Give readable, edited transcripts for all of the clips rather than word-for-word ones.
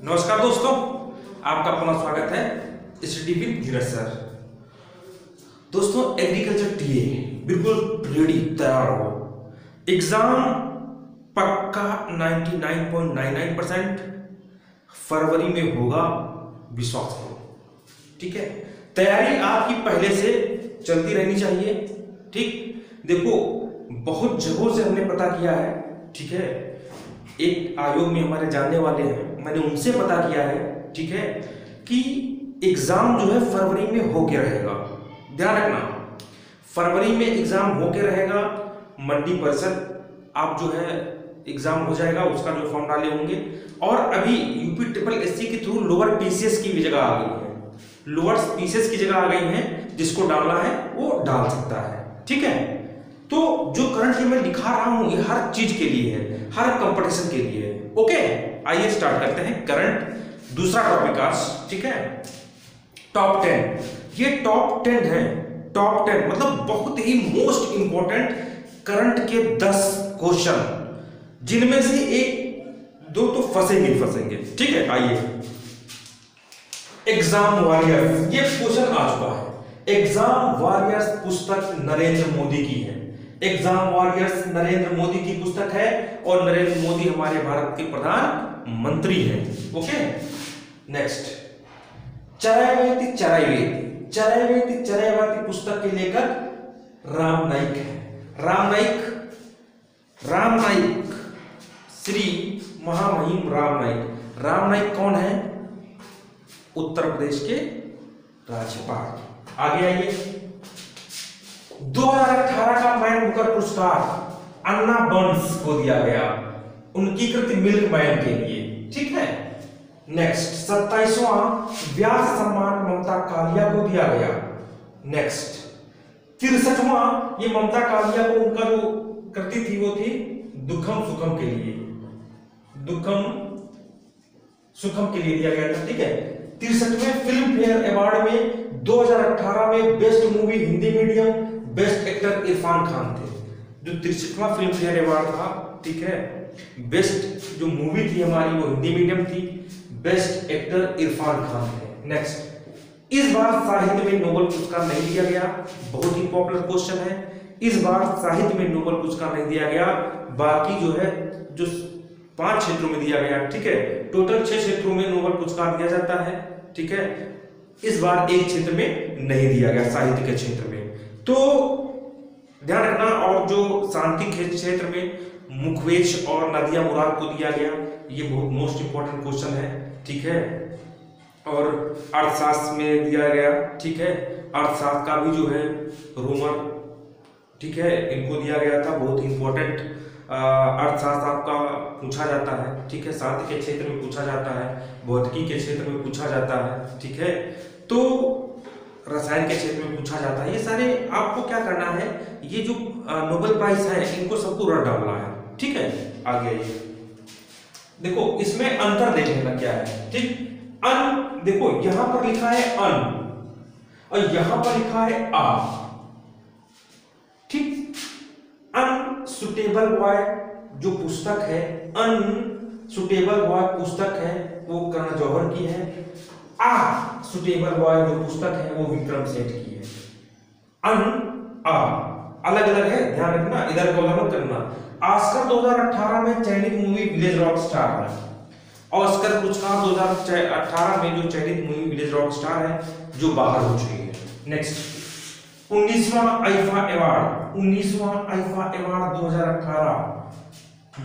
नमस्कार दोस्तों, आपका पुनः स्वागत है स्टडी विद धीरज सर। दोस्तों, एग्रीकल्चर टीए बिल्कुल रेडी, तैयार हो। एग्जाम पक्का 99.99% फरवरी में होगा, विश्वास करो। ठीक है, तैयारी आपकी पहले से चलती रहनी चाहिए। ठीक, देखो बहुत जगहों से हमने पता किया है। ठीक है, एक आयोग में हमारे जानने वाले हैं, मैंने उनसे पता किया है। ठीक है, कि एग्जाम जो है फरवरी में होके रहेगा। ध्यान रखना, फरवरी में एग्जाम होके रहेगा। मंडी परिषद आप जो है एग्जाम हो जाएगा, उसका जो फॉर्म डाले होंगे। और अभी यूपी ट्रिपल एससी के थ्रू लोअर पीसीएस की भी जगह आ गई है, लोअर पीसीएस की जगह आ गई है। जिसको डालना है वो डाल सकता है। ठीक है, तो जो करंट मैं दिखा रहा हूं ये हर चीज के लिए है, हर कंपटीशन के लिए है। ओके, आइए स्टार्ट करते हैं करंट दूसरा टॉपिक आज। ठीक है, टॉप 10। ये टॉप 10 है। टॉप 10 मतलब बहुत ही मोस्ट इंपॉर्टेंट करंट के 10 क्वेश्चन, जिनमें से एक दो तो फंसेंगे। ठीक है, आइए। एग्जाम वॉरियर्स, ये क्वेश्चन आ चुका है। एग्जाम वॉरियर्स पुस्तक नरेंद्र मोदी की है। एग्जाम वॉरियर्स नरेंद्र मोदी की पुस्तक है और नरेंद्र मोदी हमारे भारत के प्रधानमंत्री हैं। Okay, next. चरैवेति पुस्तक के लेखक राम नाईक है। राम नाईक, श्री महामहिम राम नाईक। राम नाईक कौन है? उत्तर प्रदेश के राज्यपाल। आगे आइए। 2018 का मैन बुकर पुरस्कार अन्ना बर्न्स को दिया गया, उनकी कृति मिल्क मैन के लिए। ठीक है, नेक्स्ट। 27वां व्यास सम्मान ममता कालिया को दिया गया। नेक्स्ट। 63वां, ये ममता कालिया को उनका जो कृति थी वो थी दुखम सुखम के लिए, दुखम सुखम के लिए दिया गया था। ठीक है, 63वें फिल्म फेयर अवार्ड में 2018 में best movie Hindi medium best actor Irfan Khan थे। जो 63वां फिल्म फेयर अवार्ड था, ठीक है, बेस्ट जो मूवी थी हमारी वो हिंदी मीडियम थी, बेस्ट एक्टर इरफान खान थे। नेक्स्ट। इस बार साहित्य में नोबेल पुरस्कार नहीं दिया गया, बहुत ही पॉपुलर क्वेश्चन है। इस बार साहित्य में नोबेल पुरस्कार नहीं दिया गया, बाकी जो है जो 5 क्षेत्रों में दिया गया। ठीक है, टोटल 6 क्षेत्रों में नोबेल पुरस्कार दिया जाता है। ठीक है, इस बार एक क्षेत्र में नहीं दिया गया, साहित्य के क्षेत्र में, तो ध्यान रखना। और जो शांति के क्षेत्र में मुखवेश और नदिया मुराद को दिया गया, ये बहुत मोस्ट इंपॉर्टेंट क्वेश्चन है। ठीक है, और अर्थशास्त्र में दिया गया। ठीक है, अर्थशास्त्र का भी जो है रोमर, ठीक है, इनको दिया गया था, बहुत इंपॉर्टेंट अर्थशास्त्र आपका पूछा जाता है। ठीक है, साहित्य के क्षेत्र में पूछा जाता है, भौतिकी के क्षेत्र में पूछा जाता है। ठीक है, तो रसायन के क्षेत्र में पूछा जाता है। ये सारे आपको क्या करना है, ये जो नोबेल प्राइज है इनको सबको रट डालना है। ठीक है, आगे आइए। देखो इसमें अंतर देख लेना क्या है। ठीक, अन देखो यहां पर लिखा है अन और यहां पर लिखा है आ। ठीक, अनसुटेबल बॉय जो पुस्तक है, अनसुटेबल बॉय पुस्तक है वो कर्ण जौहर की है। आ सुटेबल बॉय जो पुस्तक है वो विक्रम सेठ की है। अन आ अलग अलग है, ध्यान रखना, इधर को मत करना। ऑस्कर 2018 में चयनित मूवी विलेज रॉक स्टार है। ऑस्कर पुरस्कार 2018 में जो चयनित मूवी विलेज रॉक स्टार है जो बाहर हो चुकी है। नेक्स्ट। 19वां IIFA award 2018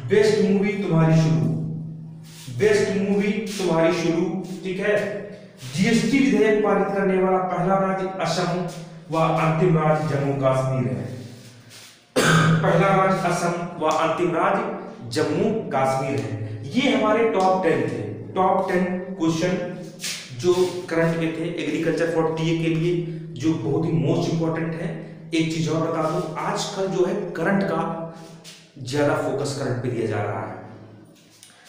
best movie Tumhari Sulu, best movie Tumhari शुरू। ठीक है, जीएसटी विधेयक पारित करने वाला पहला राज्य असम व अंतिम राज्य जम्मू कश्मीर है। पहला राज्य असम व अंतिम राज्य जम्मू कश्मीर है। ये हमारे टॉप 10 थे, टॉप 10 क्वेश्चन जो करंट के थे एग्रीकल्चर फॉर टीए के लिए, जो बहुत ही मोस्ट इंपॉर्टेंट है। एक चीज और बता दूं, आजकल जो है करंट का ज्यादा फोकस करंट पे दिया जा रहा है।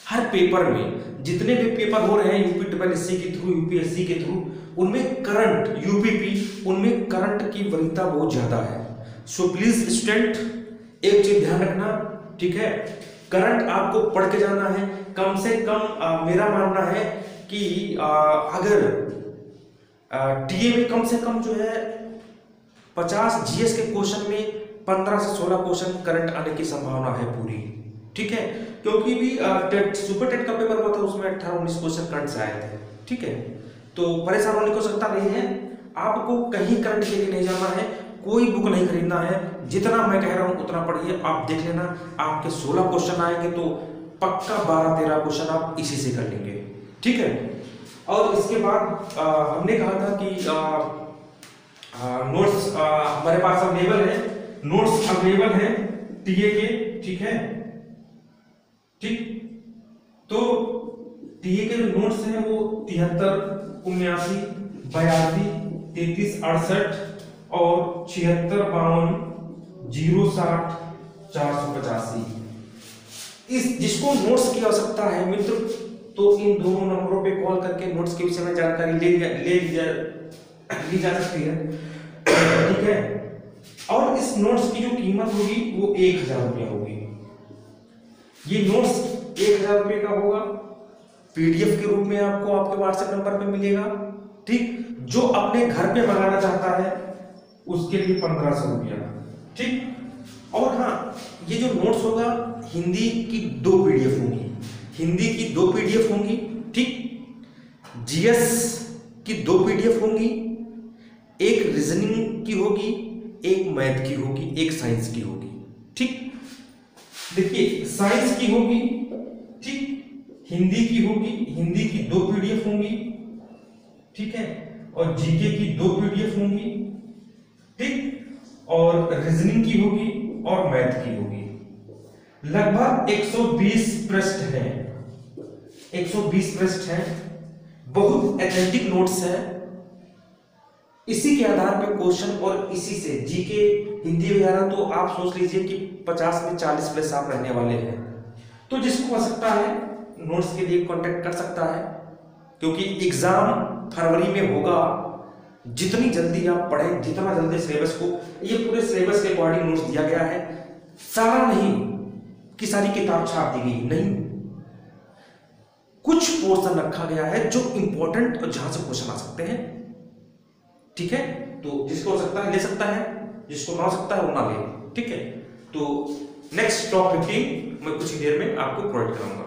हर पेपर में जितने भी पेपर हो रहे हैं यूपी ट्रिपल एससी के थ्रू, यूपीएससी के थ्रू, उनमें करंट, यूपीपी, उनमें करंट की वरीयता बहुत ज्यादा है। सो प्लीज स्टूडेंट एक चीज ध्यान रखना। ठीक है, करंट आपको पढ़ के जाना है। कम से कम मेरा मानना है कि अगर टीए में कम से कम जो है 50 जीएस के क्वेश्चन में 15 से 16 क्वेश्चन करंट आने की संभावना है पूरी, ठीक है। क्योंकि भी सुपर टेट का पेपर हुआ था, उसमें 18-19 क्वेश्चन करंट से आए थे, ठीक है। तो परेशान होने को सकता नहीं है, आपको कहीं करंट के लिए नहीं जाना है, कोई बुक नहीं खरीदना है, जितना मैं कह रहा हूं उतना पढ़िए। आप देख लेना, आपके 16 क्वेश्चन आएंगे तो पक्का 12-13 क्वेश्चन आप इसी से कर लेंगे, ठीक है। और इसके बाद हमने कहा था कि नोट्स हमारे पास अवेलेबल है, नोट्स अवेलेबल है टीए के, ठीक है, ठीक। तो टीए के जो नोट्स हैं वो 73, 79, 82, 33, 68 और 76, 52, 060, 485। इस जिसको नोट्स की आवश्यकता है मित्र, तो इन दोनों नंबरों पे कॉल करके नोट्स के विषय में जानकारी ली जा सकती है, ठीक है। और इस नोट्स की जो कीमत होगी वो 1000 रुपया होगी। ये नोट्स 1000 रुपये का होगा, पीडीएफ के रूप में आपको आपके व्हाट्सएप नंबर पे मिलेगा, ठीक। जो अपने घर पे मंगाना चाहता है उसके लिए 1500 रुपया, ठीक। और हाँ, ये जो नोट्स होगा हिंदी की 2 पीडीएफ होंगी, हिंदी की 2 पीडीएफ होंगी, ठीक। जीएस की 2 पीडीएफ होंगी, एक रीजनिंग की होगी, एक मैथ की होगी, एक साइंस की होगी, ठीक। देखिए साइंस की होगी, ठीक, हिंदी की होगी, हिंदी की 2 पीडीएफ होंगी, ठीक है, और जीके की 2 पीडीएफ होंगी, ठीक, और रीजनिंग की होगी और मैथ की होगी। लगभग 120 पृष्ठ हैं, 120 पृष्ठ हैं, बहुत एथेंटिक नोट्स हैं। इसी के आधार पे क्वेश्चन और इसी से जीके हिंदी वगैरह तो आप सोच लीजिए कि 50 में 40 प्लस आप रहने वाले हैं। तो जिसको हो सकता है नोट्स के लिए कांटेक्ट कर सकता है, क्योंकि एग्जाम फरवरी में होगा। जितनी जल्दी आप पढ़ें, जितना जल्दी सिलेबस को, ये पूरे सिलेबस के अकॉर्डिंग नोट्स दिया गया है, सारा नहीं कि सारी किताब छाप दी गई, नहीं, कुछ पोर्शन रखा गया है जो इंपॉर्टेंट और जहां से क्वेश्चन आ सकते हैं, ठीक है। तो जिसको हो सकता है ले सकता है, जिसको ना हो सकता है वो ना ले, ठीक है। तो नेक्स्ट टॉप 15 मैं कुछ ही देर में आपको प्रोवाइड करूंगा।